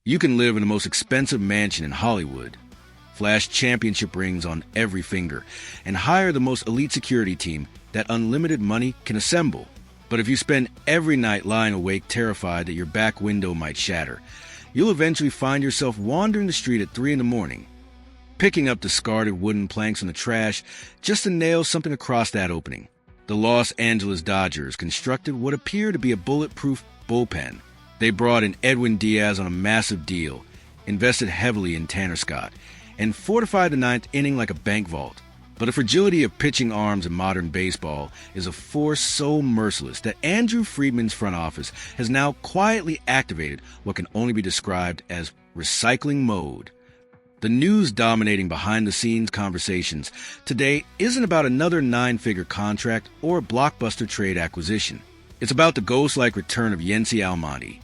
You can live in the most expensive mansion in Hollywood, flash championship rings on every finger, and hire the most elite security team that unlimited money can assemble. But if you spend every night lying awake terrified that your back window might shatter, you'll eventually find yourself wandering the street at 3 in the morning, picking up discarded wooden planks in the trash just to nail something across that opening. The Los Angeles Dodgers constructed what appeared to be a bulletproof bullpen. They brought in Edwin Diaz on a massive deal, invested heavily in Tanner Scott, and fortified the ninth inning like a bank vault. But the fragility of pitching arms in modern baseball is a force so merciless that Andrew Friedman's front office has now quietly activated what can only be described as recycling mode. The news dominating behind-the-scenes conversations today isn't about another 9-figure contract or a blockbuster trade acquisition. It's about the ghost-like return of Yency Almonte,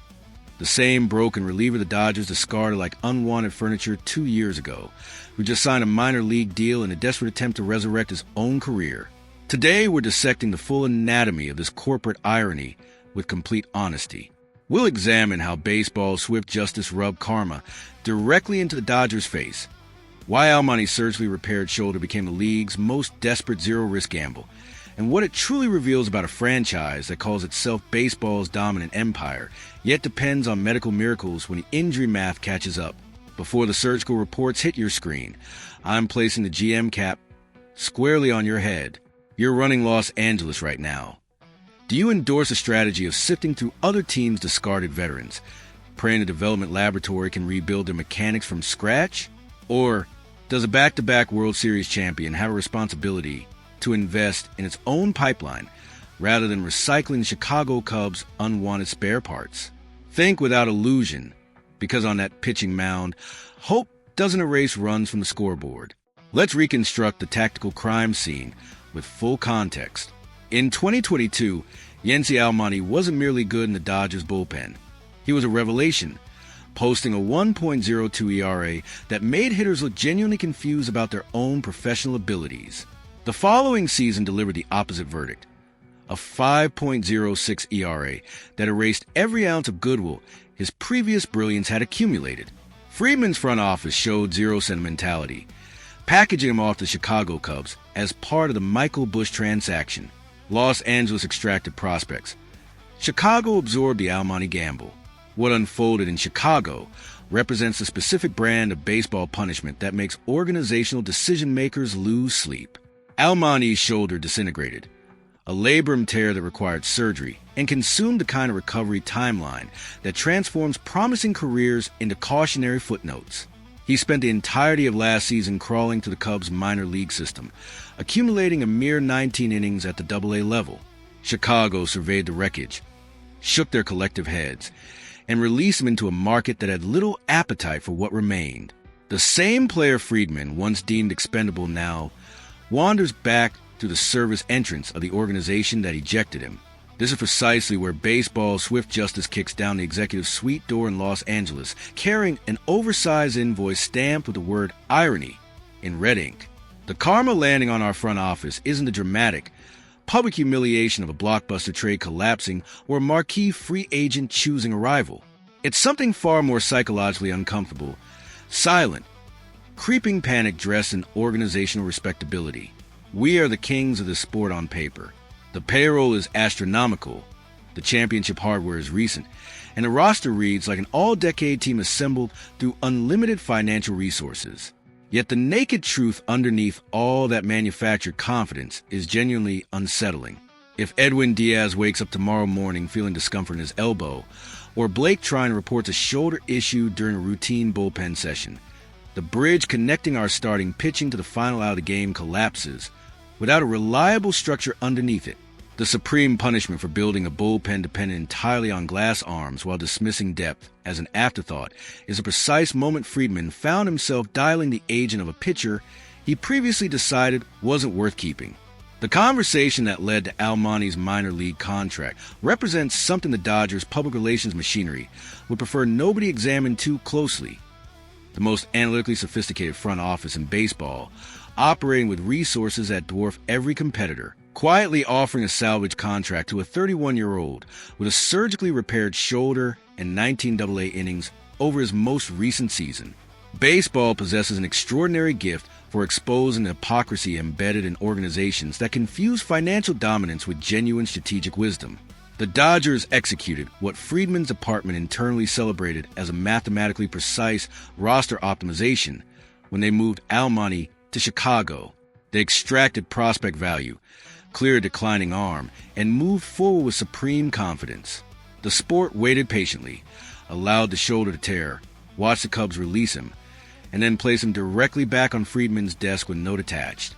the same broken reliever the Dodgers discarded like unwanted furniture 2 years ago, who just signed a minor league deal in a desperate attempt to resurrect his own career. Today, we're dissecting the full anatomy of this corporate irony with complete honesty. We'll examine how baseball's swift justice rubbed karma directly into the Dodgers' face, why Almonte's surgically repaired shoulder became the league's most desperate zero-risk gamble, and what it truly reveals about a franchise that calls itself baseball's dominant empire, yet depends on medical miracles when the injury math catches up. Before the surgical reports hit your screen, I'm placing the GM cap squarely on your head. You're running Los Angeles right now. Do you endorse a strategy of sifting through other teams' discarded veterans, praying the development laboratory can rebuild their mechanics from scratch? Or does a back-to-back World Series champion have a responsibility to invest in its own pipeline rather than recycling the Chicago Cubs' unwanted spare parts? Think without illusion, because on that pitching mound, hope doesn't erase runs from the scoreboard. Let's reconstruct the tactical crime scene with full context. In 2022, Yency Almonte wasn't merely good in the Dodgers bullpen. He was a revelation, posting a 1.02 ERA that made hitters look genuinely confused about their own professional abilities. The following season delivered the opposite verdict, a 5.06 ERA that erased every ounce of goodwill his previous brilliance had accumulated. Friedman's front office showed zero sentimentality, packaging him off the Chicago Cubs as part of the Michael Busch transaction. Los Angeles extracted prospects. Chicago absorbed the Almonte gamble. What unfolded in Chicago represents the specific brand of baseball punishment that makes organizational decision-makers lose sleep. Almonte's shoulder disintegrated, a labrum tear that required surgery, and consumed the kind of recovery timeline that transforms promising careers into cautionary footnotes. He spent the entirety of last season crawling to the Cubs' minor league system, accumulating a mere 19 innings at the Double-A level. Chicago surveyed the wreckage, shook their collective heads, and released him into a market that had little appetite for what remained. The same player Friedman, once deemed expendable, now wanders back through the service entrance of the organization that ejected him. This is precisely where baseball's swift justice kicks down the executive suite door in Los Angeles, carrying an oversized invoice stamped with the word irony in red ink. The karma landing on our front office isn't the dramatic, public humiliation of a blockbuster trade collapsing or a marquee free agent choosing a rival. It's something far more psychologically uncomfortable, silent, creeping panic dressed in organizational respectability. We are the kings of the sport on paper. The payroll is astronomical, the championship hardware is recent, and the roster reads like an all-decade team assembled through unlimited financial resources. Yet the naked truth underneath all that manufactured confidence is genuinely unsettling. If Edwin Diaz wakes up tomorrow morning feeling discomfort in his elbow, or Blake Trine reports a shoulder issue during a routine bullpen session, the bridge connecting our starting pitching to the final out of the game collapses without a reliable structure underneath it. The supreme punishment for building a bullpen dependent entirely on glass arms while dismissing depth as an afterthought is a precise moment Friedman found himself dialing the agent of a pitcher he previously decided wasn't worth keeping. The conversation that led to Almonte's minor league contract represents something the Dodgers' public relations machinery would prefer nobody examine too closely. The most analytically sophisticated front office in baseball, operating with resources that dwarf every competitor, quietly offering a salvage contract to a 31-year-old with a surgically repaired shoulder and 19 Double-A innings over his most recent season. Baseball possesses an extraordinary gift for exposing the hypocrisy embedded in organizations that confuse financial dominance with genuine strategic wisdom. The Dodgers executed what Friedman's department internally celebrated as a mathematically precise roster optimization when they moved Almonte to Chicago. They extracted prospect value, cleared a declining arm, and moved forward with supreme confidence. The sport waited patiently, allowed the shoulder to tear, watched the Cubs release him, and then place him directly back on Friedman's desk with note attached.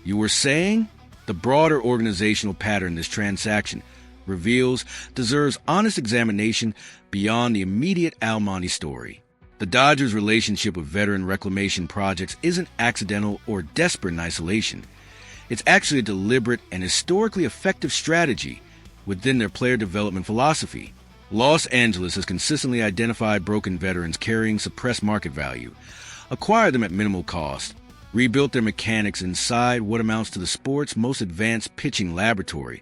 You were saying? The broader organizational pattern this transaction reveals deserves honest examination beyond the immediate Almonte story. The Dodgers' relationship with veteran reclamation projects isn't accidental or desperate in isolation. It's actually a deliberate and historically effective strategy within their player development philosophy. Los Angeles has consistently identified broken veterans carrying suppressed market value, acquired them at minimal cost, rebuilt their mechanics inside what amounts to the sport's most advanced pitching laboratory,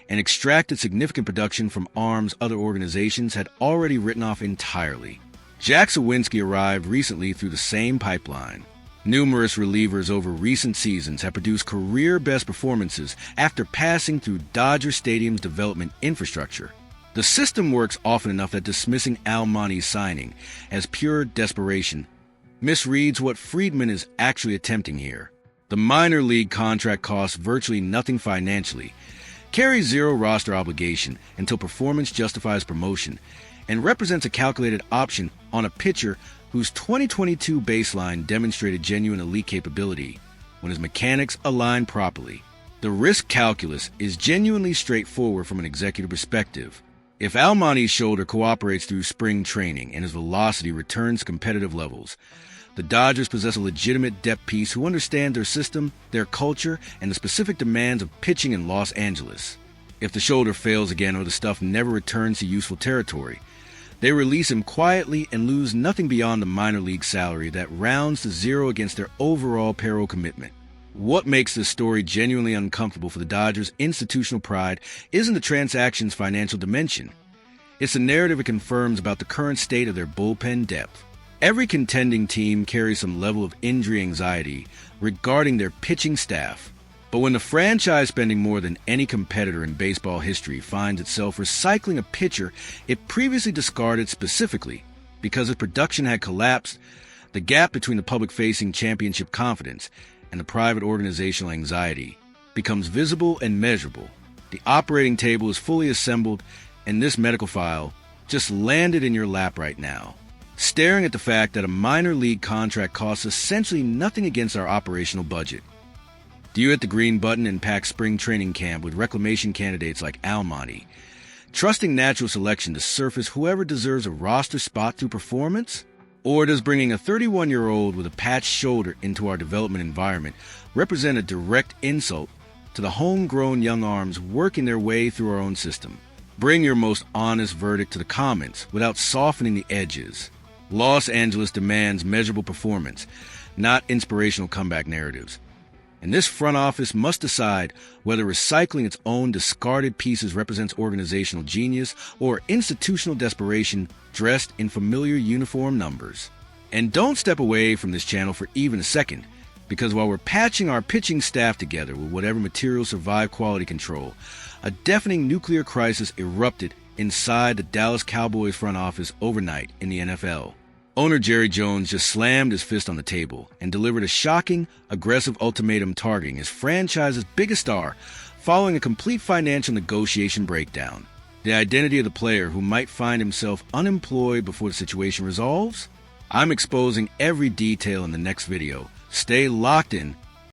and extracted significant production from arms other organizations had already written off entirely. Jack Sawinski arrived recently through the same pipeline. Numerous relievers over recent seasons have produced career-best performances after passing through Dodger Stadium's development infrastructure. The system works often enough that dismissing Almonte's signing as pure desperation misreads what Friedman is actually attempting here. The minor league contract costs virtually nothing financially, carries zero roster obligation until performance justifies promotion, and represents a calculated option on a pitcher whose 2022 baseline demonstrated genuine elite capability when his mechanics align properly. The risk calculus is genuinely straightforward from an executive perspective. If Almonte's shoulder cooperates through spring training and his velocity returns to competitive levels, the Dodgers possess a legitimate depth piece who understand their system, their culture, and the specific demands of pitching in Los Angeles. If the shoulder fails again or the stuff never returns to useful territory, they release him quietly and lose nothing beyond the minor league salary that rounds to zero against their overall payroll commitment. What makes this story genuinely uncomfortable for the Dodgers' institutional pride isn't the transaction's financial dimension. It's the narrative it confirms about the current state of their bullpen depth. Every contending team carries some level of injury anxiety regarding their pitching staff. But when the franchise spending more than any competitor in baseball history finds itself recycling a pitcher it previously discarded specifically because its production had collapsed, the gap between the public-facing championship confidence and the private organizational anxiety becomes visible and measurable. The operating table is fully assembled, and this medical file just landed in your lap right now, staring at the fact that a minor league contract costs essentially nothing against our operational budget. Do you hit the green button and pack spring training camp with reclamation candidates like Almonte, trusting natural selection to surface whoever deserves a roster spot through performance? Or does bringing a 31-year-old with a patched shoulder into our development environment represent a direct insult to the homegrown young arms working their way through our own system? Bring your most honest verdict to the comments without softening the edges. Los Angeles demands measurable performance, not inspirational comeback narratives. And this front office must decide whether recycling its own discarded pieces represents organizational genius or institutional desperation dressed in familiar uniform numbers. And don't step away from this channel for even a second, because while we're patching our pitching staff together with whatever materials survive quality control, a deafening nuclear crisis erupted inside the Dallas Cowboys front office overnight in the NFL. Owner Jerry Jones just slammed his fist on the table and delivered a shocking, aggressive ultimatum targeting his franchise's biggest star following a complete financial negotiation breakdown. The identity of the player who might find himself unemployed before the situation resolves? I'm exposing every detail in the next video. Stay locked in